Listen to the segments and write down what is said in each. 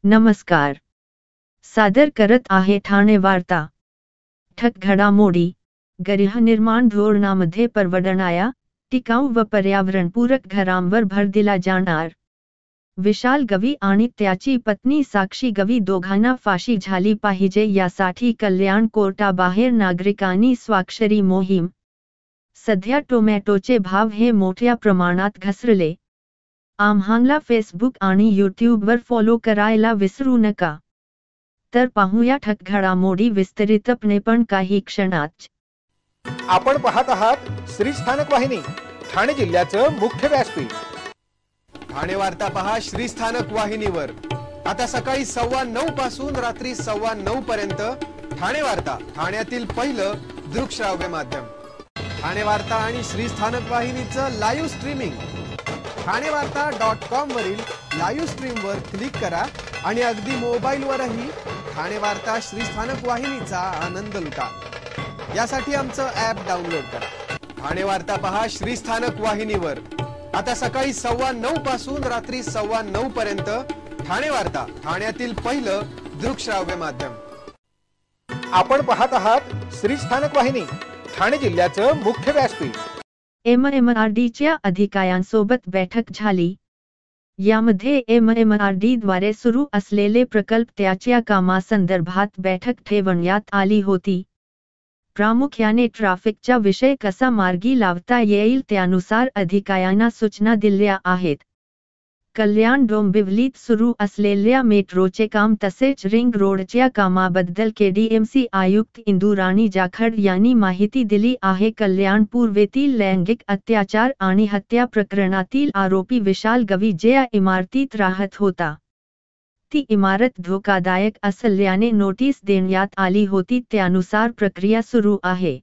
नमस्कार. सादर करत आहे ठाणे वार्ता. ठळक घडामोडी. गृहनिर्माण धोरणामध्ये परवडणाऱ्या, टिकाऊ व पर्यावरणपूरक घरांवर भर दिला जाणार. विशाल गवई आणि त्याची पत्नी साक्षी गवई दोघांना फाशी झाली पाहिजे यासाठी कल्याण कोर्टाबाहेर नागरिकांनी स्वाक्षरी मोहीम. सध्या टोमॅटोचे भाव हे मोठ्या प्रमाणात घसरले. आम्हाला फेसबुक आणि यूट्यूबवर फॉलो करायला विसरू नका. तर पाहूया ठळक घडामोडी विस्तारितपणे पण काही क्षणात. आपण पाहत आहात श्री स्थानक वाहिनी, ठाणे जिल्ह्याचं मुख्य व्यासपीठ. ठाणे वार्ता पहा श्री स्थानक वाहिनीवर. आता सकाळी 9:15 पासून रात्री 9:15 पर्यंत ठाणे वार्ता, ठाण्यातील पहिलं दृकश्राव्य माध्यम. ठाणे वार्ता आणि श्री स्थानक वाहिनीचं लाईव्ह स्ट्रीमिंग ठाणेवार्ता.com वरील लाईव्ह स्ट्रीम वर क्लिक करा आणि अगदी मोबाईलवरही ठाणे वार्ता श्री स्थानक वाहिनीचा आनंद लुटा. यासाठी आमचं ॲप डाउनलोड करा. ठाणे वार्ता पहा श्री स्थानक वाहिनीवर. आता सकाळी 9:15 पासून रात्री 9:15 पर्यंत ठाणे वार्ता, ठाण्यातील पहिलं दृकश्राव्य माध्यम. आपण पाहत आहात श्री स्थानक वाहिनी, ठाणे जिल्ह्याचं मुख्य व्यासपीठ. MMRDच्या अधिकाऱ्यांसोबत बैठक झाली. यामध्ये MMRD द्वारे सुरू असलेले प्रकल्प त्याच्या कामासंदर्भात बैठक ठेवण्यात आली होती. प्रामुख्याने ट्रॅफिकचा विषय कसा मार्गी लावता येईल त्यानुसार अधिकाऱ्यांना सूचना दिल्या आहेत. कल्याण डोंबिवलीत सुरू असलेल्या मेट्रोचे काम तसेच रिंग रोडच्या कामाबद्दल KDMC आयुक्त इंदुराणी जाखड यांनी माहिती दिली आहे. कल्याण पूर्वेतील लैंगिक अत्याचार आणि हत्या प्रकरणातील आरोपी विशाल गवई ज्या इमारतीत राहत होता, ती इमारत धोकादायक असल्याने नोटीस देण्यात आली होती. त्यानुसार प्रक्रिया सुरू आहे.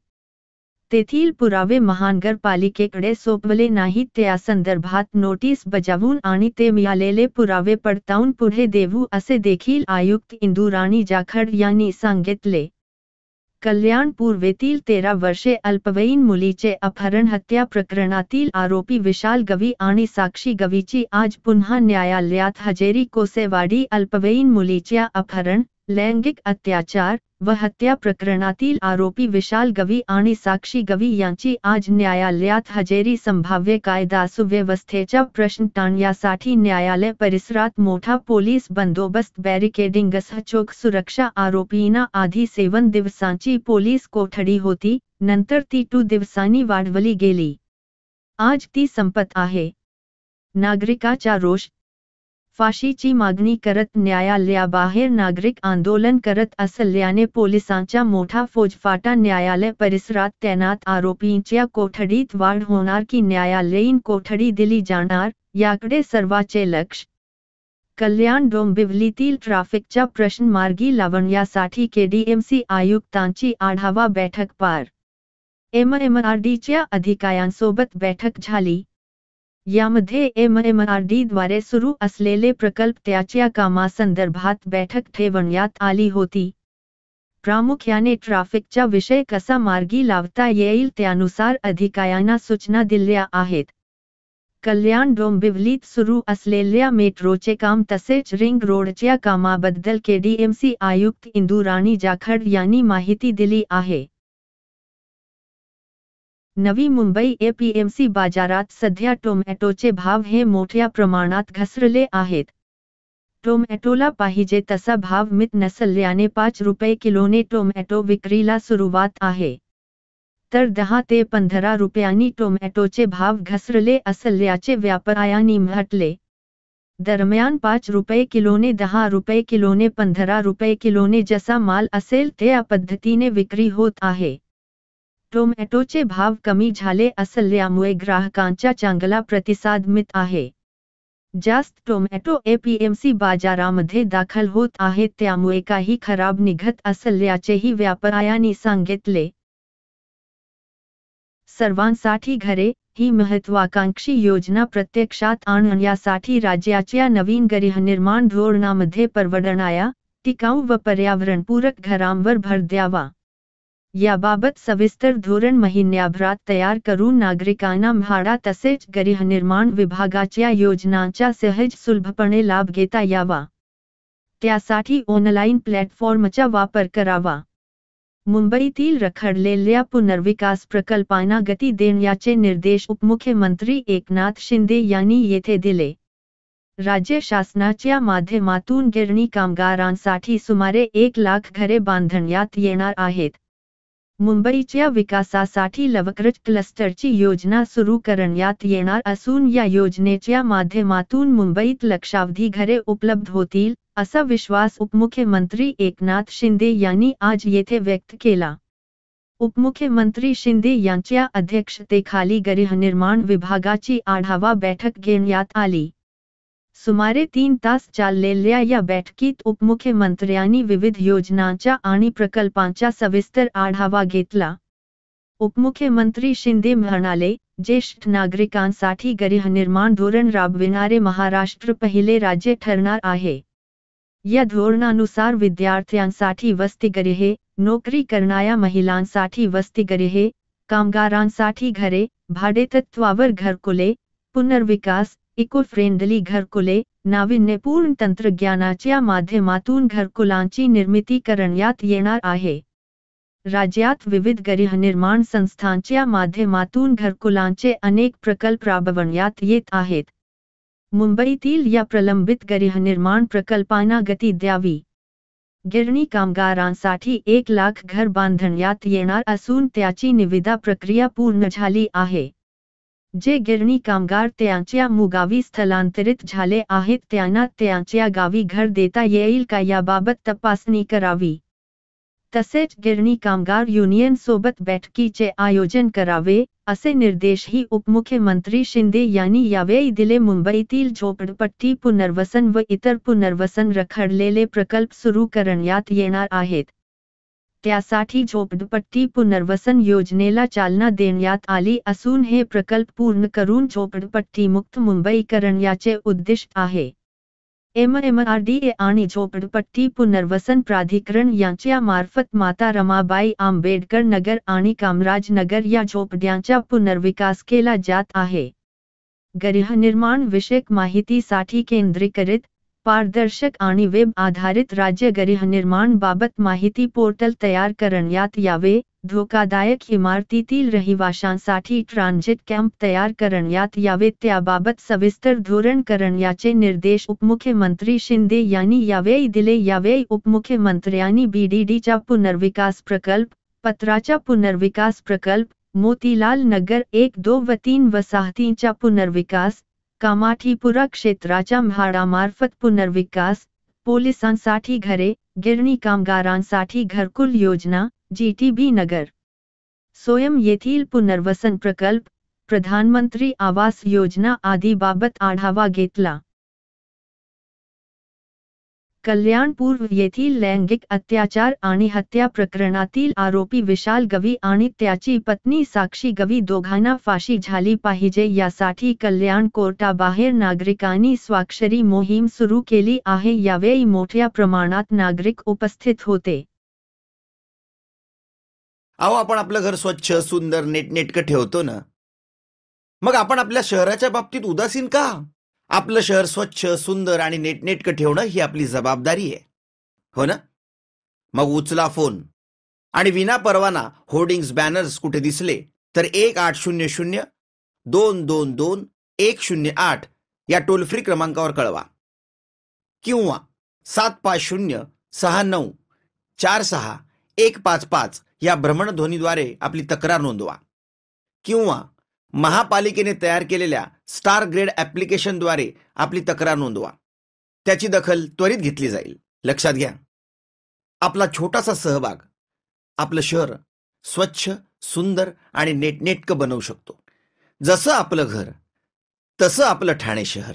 तेथील पुरावे महानगरपालिकेकडे सोपवले नाहीत. त्या संदर्भात नोटीस बजावून आणि ते मिळालेले पुरावे पडताळून पुढे देऊ असे देखील आयुक्त इंदुराणी जाखड यांनी सांगितले. कल्याण पूर्वेतील 13 वर्षे अल्पवयीन मुलीचे अपहरण हत्या प्रकरणातील आरोपी विशाल गवई आणि साक्षी गवईची आज पुन्हा न्यायालयात हजेरी. कोसेवाडी अल्पवयीन मुलीच्या अपहरण, लैंगिक अत्याचार व हत्या प्रकरणातील आरोपी विशाल गवई आणि साक्षी गवई यांची आज न्यायालयात हजेरी. संभाव्य कायदा सुव्यवस्थेचा प्रश्न टाळण्यासाठी न्यायालय परिसरात मोठा पोलीस बंदोबस्त, बॅरिकेडिंगसह चोख सुरक्षा. आरोपींना आधी 7 दिवसांची पोलीस कोठडी होती, नंतर ती 2 दिवसांनी वाढवली गेली. आज ती संपत आहे. नागरिकाचा रोष. फाशीची मागणी करत न्यायालयाबाहेर नागरिक आंदोलन करत असल्याने पोलिसांचा मोठा फौजफाटा. न्यायालय परिसरात तैनात आरोपींच्या कोठडीत वाढ होणार की न्यायालयीन कोठडी दिली जाणार, याकडे सर्वांचे लक्ष. कल्याण डोंबिवलीतील ट्रॅफिकचा प्रश्न मार्गी लावण्यासाठी KDMC आयुक्तांची आढावा बैठक पार. MMRDच्या अधिकाऱ्यांसोबत बैठक झाली. यामध्ये MMRD द्वारे सुरू असलेले प्रकल्प त्याच्या कामासंदर्भात बैठक ठेवण्यात आली होती. प्रामुख्याने ट्रॅफिकचा विषय कसा मार्गी लावता येईल त्यानुसार अधिकाऱ्यांना सूचना दिल्या आहेत. कल्याण डोंबिवलीत सुरू असलेल्या मेट्रोचे काम तसेच रिंग रोडच्या कामाबद्दल KDMC आयुक्त इंदुराणी जाखड यांनी माहिती दिली आहे. नवी मुंबई APMC बाजारात सध्या टोमॅटोचे भाव हे मोठ्या प्रमाणात घसरले आहेत. टोमॅटोला पाहिजे तसा भाव मिळत नसल्याने 5 रुपये किलोने टोमॅटो विक्रीला सुरुवात आहे. तर 10 ते 15 रुपयांनी टोमॅटोचे भाव घसरले असल्याचे व्यापाऱ्यांनी म्हटले. दरम्यान 5 रुपये किलोने, 10 रुपये किलोने, 15 रुपये किलोने जसा माल असेल त्या पद्धतीने विक्री होत आहे. टोमॅटोचे भाव कमी झाले असल्यामुळे ग्राहकांचा चांगला प्रतिसाद मिळत आहे. जास्त टोमॅटो APMC बाजारामध्ये दाखल होत आहेत, त्यामुळे काही खराब निघत असल्याचेही व्यापाऱ्यांनी सांगितले. सर्वांसाठी घरे ही महत्त्वाकांक्षी योजना प्रत्यक्षात आणण्यासाठी राज्याच्या नवीन गृहनिर्माण धोरणामध्ये परवडणाऱ्या, टिकाऊ व पर्यावरणपूरक घरांवर भर द्यावा. याबाबत सविस्तर धोरण महिन्याभरात तयार करून नागरिकांना म्हाडा तसेच गृहनिर्माण विभागाच्या योजनांचा सहज सुलभपणे लाभ घेता यावा. त्यासाठी ऑनलाईन प्लॅटफॉर्मचा वापर करावा. मुंबईतील रखडलेल्या पुनर्विकास प्रकल्पांना गती देण्याचे निर्देश उपमुख्यमंत्री एकनाथ शिंदे यांनी येथे दिले. राज्य शासनाच्या माध्यमातून गिरणी कामगारांसाठी सुमारे 1 लाख घरे बांधण्यात येणार आहेत. मुंबईच्या विकासासाठी लवकरच क्लस्टरची योजना सुरू करण्यात येणार असून या योजनेच्या माध्यमातून मुंबईत लक्षावधी घरे उपलब्ध होतील, असा विश्वास उपमुख्यमंत्री एकनाथ शिंदे यांनी आज येथे व्यक्त केला. उपमुख्यमंत्री शिंदे यांच्या अध्यक्षतेखाली गृहनिर्माण विभागाची आढावा बैठक घेण्यात आली. सुमारे 3 तास चाललेल्या या बैठकीत उपमुख्यमंत्र्यांनी विविध योजनांचा आणि प्रकल्पांचा सविस्तर आढावा घेतला. उपमुख्यमंत्री शिंदे म्हणाले, ज्येष्ठ नागरिकांसाठी गृहनिर्माण धोरण राबविणारे महाराष्ट्र पहिले राज्य ठरणार आहे. या धोरणानुसार विद्यार्थ्यांसाठी वसतिगृहे, नोकरी करणाऱ्या महिलांसाठी वसतिगृहे, कामगारांसाठी घरे, भाडेतत्त्वावर घरकुले, पुनर्विकास, इको फ्रेंडली घरकुले, नाविन्यपूर्ण तंत्रज्ञानाच्या माध्यमातून घरकुलांची निर्मिती करण्यात येणार आहे. राज्यात विविध गृहनिर्माण संस्थांच्या माध्यमातून घरकुलांचे अनेक प्रकल्प राबवण्यात येत आहेत. मुंबईतील या प्रलंबित गृहनिर्माण प्रकल्पांना गती द्यावी. गिरणी कामगारांसाठी 1 लाख घर बांधण्यात येणार असून त्याची निविदा प्रक्रिया पूर्ण झाली आहे. जे गिरणी कामगार त्यांच्या मुगावी स्थलांतरित झाले आहेत त्यांना त्यांच्या गावी घर देता येईल का याबाबत तपासणी करावी. तसेच गिरणी कामगार युनियन सोबत बैठकीचे आयोजन करावे, असे निर्देशही उपमुख्यमंत्री शिंदे यांनी यावेळी दिले. मुंबईतील झोपडपट्टी पुनर्वसन व इतर पुनर्वसन रखडलेले प्रकल्प सुरू करण्यात येणार आहेत. त्यासाठी झोपडपट्टी पुनर्वसन योजनेला चालना देण्यात आली असून हे प्रकल्प पूर्ण करून झोपडपट्टीमुक्त मुंबई करण्याचे उद्दिष्ट आहे. MMRDA आणि झोपडपट्टी पुनर्वसन प्राधिकरण यांच्या मार्फत माता रमाबाई आंबेडकर नगर आणि कामराज नगर या झोपड्यांचा पुनर्विकास केला जात आहे. गृहनिर्माण विषयक माहितीसाठी केंद्रीकृत, पारदर्शक आणि वेब आधारित राज्य गृहनिर्माण बाबत माहिती पोर्टल तयार करण्यात यावे. धोकादायक इमारतीतील रहिवाशांसाठी ट्रान्झिट कॅम्प तयार करण्यात यावे, त्याबाबत सविस्तर धोरण करण्याचे निर्देश उपमुख्यमंत्री शिंदे यांनी यावेळी दिले. यावेळी उपमुख्यमंत्र्यांनी BDDचा पुनर्विकास प्रकल्प, पत्राचा पुनर्विकास प्रकल्प, मोतीलाल नगर 1, 2 व 3 वसाहतींचा पुनर्विकास, कामाठीपुरा क्षेत्राच्या म्हाडामार्फत पुनर्विकास, पोलिसांसाठी घरे, गिरणी कामगारांसाठी घरकुल योजना, GTB नगर, सोयम येथील पुनर्वसन प्रकल्प, प्रधानमंत्री आवास योजना आदी बाबत आढावा घेतला. कल्याणपूर येथील लैंगिक अत्याचार आणि हत्या प्रकरणातील आरोपी विशाल गवी आणि त्याची पत्नी साक्षी गवी दोघांना फाशी झाली पाहिजे यासाठी कल्याण कोर्टाबाहेर नागरिकांनी स्वाक्षरी मोहीम सुरू केली आहे. यावेळी मोठ्या प्रमाणात नागरिक उपस्थित होते. अहो, आपण आपलं घर स्वच्छ, सुंदर, नेटनेटकं ठेवतो ना, मग आपण आपल्या शहराच्या बाबतीत उदासीन का? आपलं शहर स्वच्छ, सुंदर आणि नेटनेटकं ठेवणं ही आपली जबाबदारी आहे, हो ना? मग उचला फोन आणि विना परवाना होर्डिंग्स, बॅनर्स कुठे दिसले तर 1800-222-108 या टोल फ्री क्रमांकावर कळवा किंवा 75069464155 या भ्रमणध्वनीद्वारे आपली तक्रार नोंदवा किंवा महापालिकेने तयार केलेल्या स्टार ग्रेड ॲप्लिकेशनद्वारे आपली तक्रार नोंदवा. त्याची दखल त्वरित घेतली जाईल. लक्षात घ्या, आपला छोटासा सहभाग आपलं शहर स्वच्छ, सुंदर आणि नेटनेटकं बनवू शकतो. जसं आपलं घर तसं आपलं ठाणे शहर.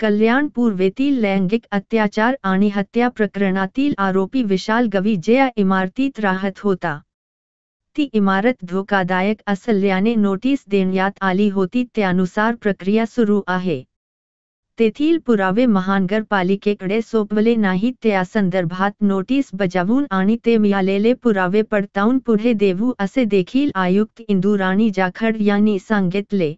कल्याण पूर्वेतील लैंगिक अत्याचार आणि हत्या प्रकरणातील आरोपी विशाल गवी ज्या इमारतीत राहत होता, ती इमारत धोकादायक असल्याने नोटीस देण्यात आली होती. त्यानुसार प्रक्रिया सुरू आहे. तेथील पुरावे महानगरपालिकेकडे सोपवले नाहीत. त्या संदर्भात नोटीस बजावून आणि ते मिळालेले पुरावे पडताळून पुढे देऊ असे देखील आयुक्त इंदुराणी जाखड यांनी सांगितले.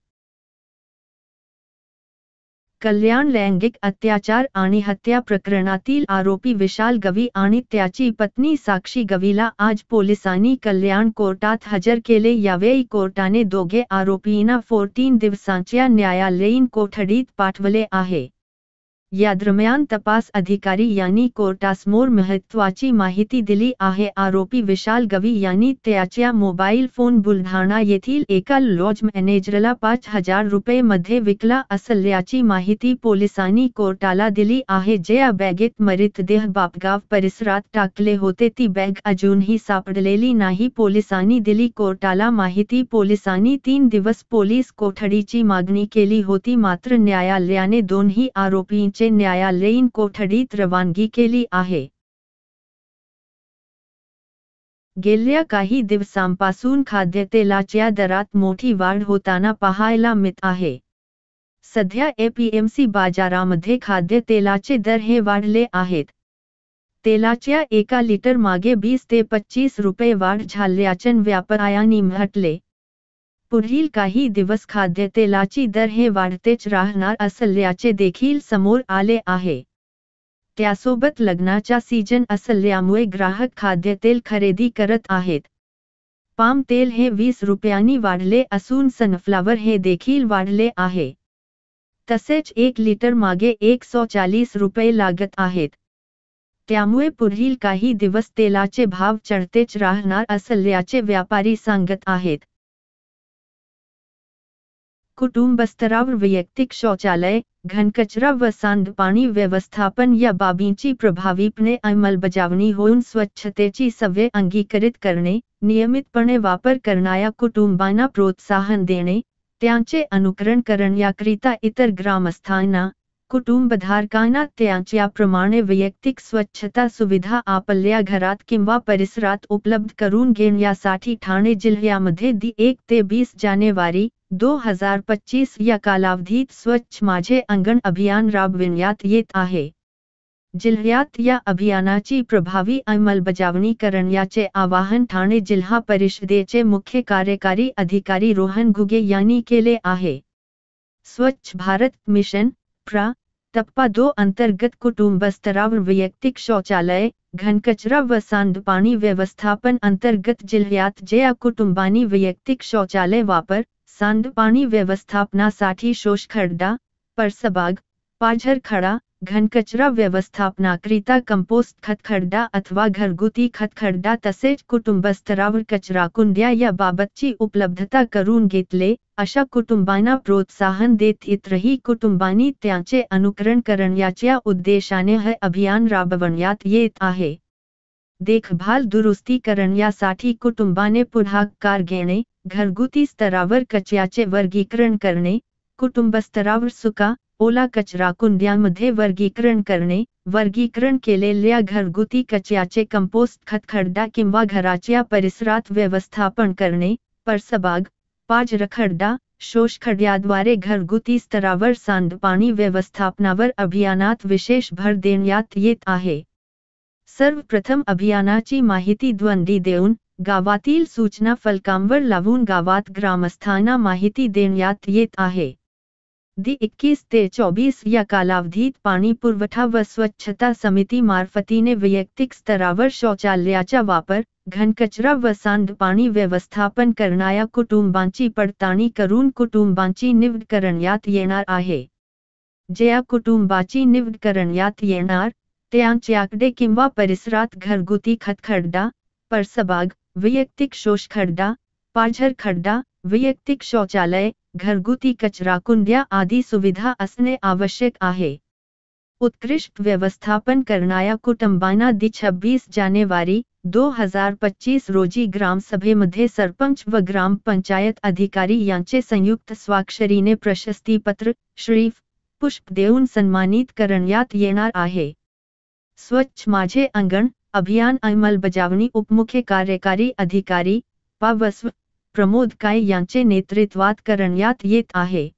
कल्याण लैंगिक अत्याचार आणि हत्या प्रकरणातील आरोपी विशाल गवी आणि त्याची पत्नी साक्षी गवीला आज पोलिसांनी कल्याण कोर्टात हजर केले. यावेळी कोर्टाने दोघे आरोपींना 14 दिवसांच्या न्यायालयीन कोठडीत पाठवले आहे. या दरम्यान तपास अधिकारी यांनी कोर्टासमोर महत्त्वाची माहिती दिली आहे. आरोपी विशाल गवी यांनी त्याच्या मोबाईल फोन बुलढाणा येथील एका लॉज मॅनेजरला 5,000 रुपये मध्ये विकला असल्याची माहिती पोलिसांनी कोर्टाला दिली आहे. ज्या बॅगेत मृतदेह बापगाव परिसरात टाकले होते ती बॅग अजूनही सापडलेली नाही. पोलिसांनी दिली कोर्टाला माहिती. पोलिसांनी 3 दिवस पोलीस कोठडीची मागणी केली होती, मात्र न्यायालयाने दोन्ही आरोपींचे न्यायालयीन कोठडीत रवानगी केली आहे. गेल्या काही दिवसांपासून खाद्यतेलाच्या दरात मोठी वाढ होताना पाहायला मिळत आहे. सध्या एपीएमसी बाजारामध्ये खाद्यतेलाचे दर हे वाढले आहेत. तेलाच्या 1 लिटर मागे 20 ते 25 रुपये वाढ झाल्याचे व्यापाऱ्यांनी म्हटले. पुढील काही दिवस खाद्यतेलाची दर हे वाढतेच राहणार असल्याचे देखील समोर आले आहे. त्यासोबत लग्नाचा सीजन असल्यामुळे ग्राहक खाद्यतेल खरेदी करत आहेत. पाम तेल हे 20 रुपयांनी वाढले असून सनफ्लावर हे देखील वाढले आहे. तसेच 1 लिटर मागे 140 रुपये लागत आहेत. त्यामुळे पुढील काही दिवस तेलाचे भाव चढतेच राहणार असल्याचे व्यापारी सांगत आहेत. कुटुंब स्तरावर वैयक्तिक शौचालय, घनकचरा व सांडपाणी व्यवस्थापन या बाबींची प्रभावीपणे अंमलबजावणी होऊन स्वच्छतेची सवय अंगीकृत करणे, नियमितपणे वापर करणाऱ्या कुटुंबांना प्रोत्साहन देणे, त्यांचे अनुकरण करण्याकरिता इतर ग्रामस्थांना, कुटुंबधारकांना त्यांच्याप्रमाणे वैयक्तिक स्वच्छता सुविधा आपल्या घरात किंवा परिसरात उपलब्ध करून घेण्यासाठी ठाणे जिल्ह्यामध्ये 1 ते 20 जानेवारी 2025 या कालावधीत स्वच्छ माझे अंगण अभियान राबविण्यात येत आहे. जिल्ह्यात या अभियानाची प्रभावी अंमलबजावणी करण्याचे आवाहन ठाणे जिल्हा परिषदेचे मुख्य कार्यकारी अधिकारी रोहन घुगे यांनी केले आहे. स्वच्छ भारत मिशन टप्पा 2 अंतर्गत कुटुंब स्तरावर वैयक्तिक शौचालय, घनकचरा व सांडपाणी व्यवस्थापन अंतर्गत जिल्ह्यात ज्या कुटुंबांनी वैयक्तिक शौचालय वापर, सांडपाणी व्यवस्थापनासाठी शोषखड्डा, परसबाग, पाझरखडा, घनकचरा व्यवस्थापनाकरिता कंपोस्ट खतखड्डा अथवा घरगुती खतखड्डा तसेच कुटुंबस्तरावर कचरा कुंड्या या बाबतची उपलब्धता करून घेतले, अशा कुटुंबांना प्रोत्साहन देत इतरही कुटुंबांनी त्यांचे अनुकरण करण्याच्या उद्देशाने हे अभियान राबवण्यात येत आहे. देखभाल दुरुस्ती करण्यासाठी कुटुंबाने पुढाकार घेणे, घरगुती स्तरावर कचऱ्याचे वर्गीकरण करणे, कुटुंबस्तरावर सुका, ओला कचरा कुंड्यांमध्ये वर्गीकरण करणे, वर्गीकरण केलेल्या घरगुती कचऱ्याचे कंपोस्ट खतखड्डा किंवा घराच्या परिसरात व्यवस्थापन करणे, परसबाग, पाझरखड्डा, शोषखड्ड्याद्वारे घरगुती स्तरावर सांडपाणी व्यवस्थापनावर अभियानात विशेष भर देण्यात येत आहे. सर्वप्रथम अभियानाची माहिती ध्वनी देऊन, गावातील सूचना फलकांवर लावून गावात ग्रामस्थांना माहिती देण्यात येत आहे. 21 ते 24 या कालावधीत पाणी पुरवठा व स्वच्छता समिती मार्फतीने वैयक्तिक स्तरावर शौचालयाचा वापर, घनकचरा व सांडपाणी व्यवस्थापन करणाऱ्या कुटुंबांची पडताळणी करून कुटुंबांची निवड करण्यात येणार आहे. ज्या कुटुंबाची निवड करण्यात येणार, त्यांच्याकडे किंवा परिसरात घरगुती खतखड्डा, परसबाग, वैयक्तिक शोषखड्डा, पाझरखड्डा, वैयक्तिक शौचालय, घरगुती कचरा कुंड्या आदी सुविधा असणे आवश्यक आहे. उत्कृष्ट व्यवस्थापन करणाऱ्या कुटुंबांना 26 जानेवारी 2025 रोजी ग्रामसभेमध्ये सरपंच व ग्रामपंचायत अधिकारी यांचे संयुक्त स्वाक्षरीने प्रशस्तीपत्र, श्रीफ, पुष्प देऊन सन्मानित करण्यात येणार आहे. स्वच्छ माझे अंगण अभियान अंमलबजावणी उपमुख्य कार्यकारी अधिकारी पावस्व प्रमोद काळे यांचे नेतृत्वात करण्यात येत आहे.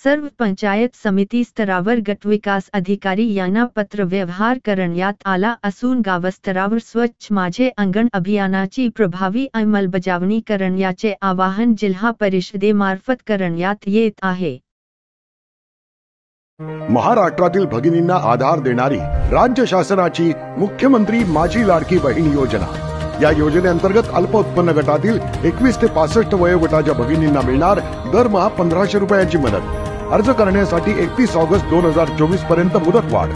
सर्व पंचायत समिती स्तरावर गटविकास अधिकारी यांना पत्र व्यवहार करण्यात आला असून गावस्तरावर स्वच्छ माझे अंगण अभियानाची प्रभावी अंमलबजावणी करण्याचे आवाहन जिल्हा परिषदेमार्फत करण्यात येत आहे. महाराष्ट्रातील भगिनींना आधार देणारी राज्य शासनाची मुख्यमंत्री माझी लाडकी बहीण योजना. या योजनेअंतर्गत अल्प उत्पन्न गटातील 21 ते 65 वयोगटाच्या भगिनींना मिळणार दरमहा 1500 रुपयांची मदत. अर्ज करण्यासाठी 31 ऑगस्ट 2024 पर्यंत मुदतवाढ.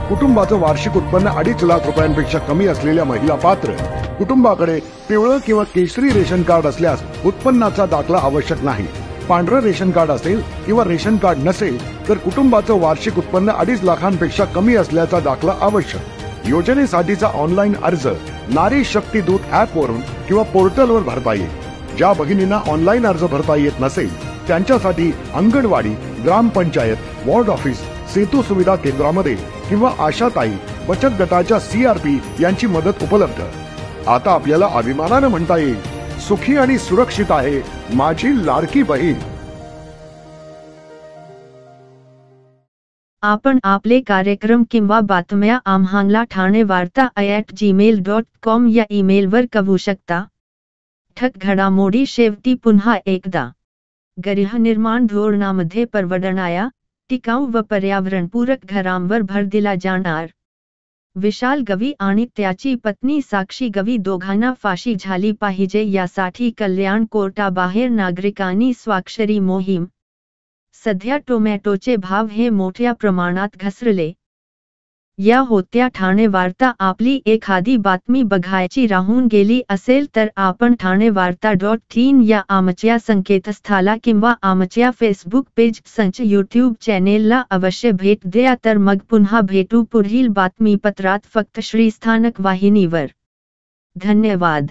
कुटुंबाचं वार्षिक उत्पन्न 2.5 लाख रुपयांपेक्षा कमी असलेल्या महिला पात्र. कुटुंबाकडे पिवळं किंवा केशरी रेशन कार्ड असल्यास उत्पन्नाचा दाखला आवश्यक नाही. पांढरं रेशन कार्ड असेल किंवा रेशन कार्ड नसेल तर कुटुंबाचं वार्षिक उत्पन्न 2.5 लाखांपेक्षा कमी असल्याचा दाखला आवश्यक. योजनेसाठीचा ऑनलाईन अर्ज नारी शक्ती दूत ऍप वरून किंवा पोर्टलवर भरता येईल. ज्या भगिनींना ऑनलाईन अर्ज भरता येत नसेल त्यांच्यासाठी अंगणवाडी, ग्रामपंचायत, वॉर्ड ऑफिस, सेतू सुविधा केंद्रामध्ये किंवा आशाताई बचत गटाच्या CRP यांची मदत उपलब्ध. आता आपल्याला अभिमानानं म्हणता येईल, सुखी आणि सुरक्षित आहे माझी लाडकी बहीण. आपण आपले कार्यक्रम किंवा बातम्या आम्हाला ठाणेवार्ता@gmail.com या ईमेलवर कळवू शकता. ठक घडामोडी शेवटी पुन्हा एकदा. गृहनिर्माण धोरणामध्ये परवडणाऱ्या, टिकाऊ व पर्यावरणपूरक घरांवर भर दिला जाणार. विशाल गवी आणि त्याची पत्नी साक्षी गवी दोघांना फाशी झाली पाहिजे यासाठी कल्याण कोर्टाबाहेर नागरिकांनी स्वाक्षरी मोहीम. सध्या टोमॅटोचे भाव हे मोठ्या प्रमाणात घसरले. या होत्या ठाणे वार्ता. आपली एखादी बातमी बघायची राहून गेली असेल तर आपण ठाणेवार्ता.in या आमच्या संकेतस्थळाला किंवा आमच्या फेसबुक पेज संच YouTube चॅनेलला अवश्य भेट द्या. तर मग पुन्हा भेटू पुढील बातमीपत्रात फक्त श्रीस्थानक वाहिनीवर. धन्यवाद.